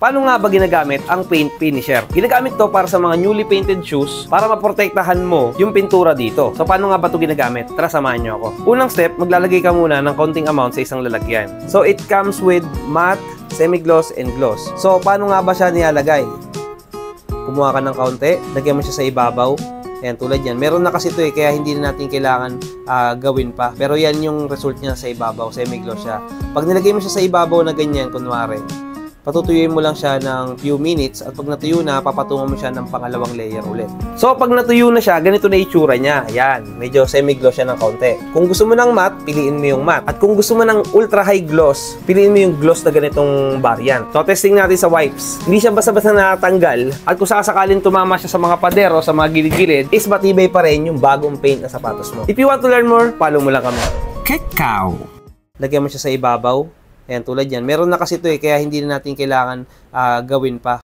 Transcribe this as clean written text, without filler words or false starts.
Paano nga ba ginagamit ang paint finisher? Ginagamit to para sa mga newly painted shoes para maprotektahan mo yung pintura dito. So paano nga ba ito ginagamit? Tara, samahan nyo ako. Unang step, maglalagay ka muna ng konting amount sa isang lalagyan. So it comes with matte, semi-gloss, and gloss. So paano nga ba siya nilalagay? Kumuha ka ng kaunti, lagyan mo siya sa ibabaw. Ayan, tulad yan. Meron na kasi ito kaya hindi na natin kailangan gawin pa. Pero yan yung result niya sa ibabaw, semi-gloss siya. Pag nilagay mo siya sa ibabaw na ganyan, kunwari, patutuyuin mo lang siya ng few minutes at pag natuyo na, papatungan mo siya ng pangalawang layer ulit. So, pag natuyo na siya, ganito na itsura niya. Ayan, medyo semi-gloss siya ng kaunti. Kung gusto mo ng matte, piliin mo yung matte. At kung gusto mo ng ultra high gloss, piliin mo yung gloss na ganitong variant. So, testing natin sa wipes. Hindi siya basta-basta natanggal. At kung sakasakalin tumama siya sa mga pader o sa mga gilid-gilid, is matibay pa rin yung bagong paint na sapatos mo. If you want to learn more, follow mo lang kami. Kakao! Lagyan mo siya sa ibabaw. Ayan, tulad yan. Meron na kasi ito kaya hindi na natin kailangan gawin pa.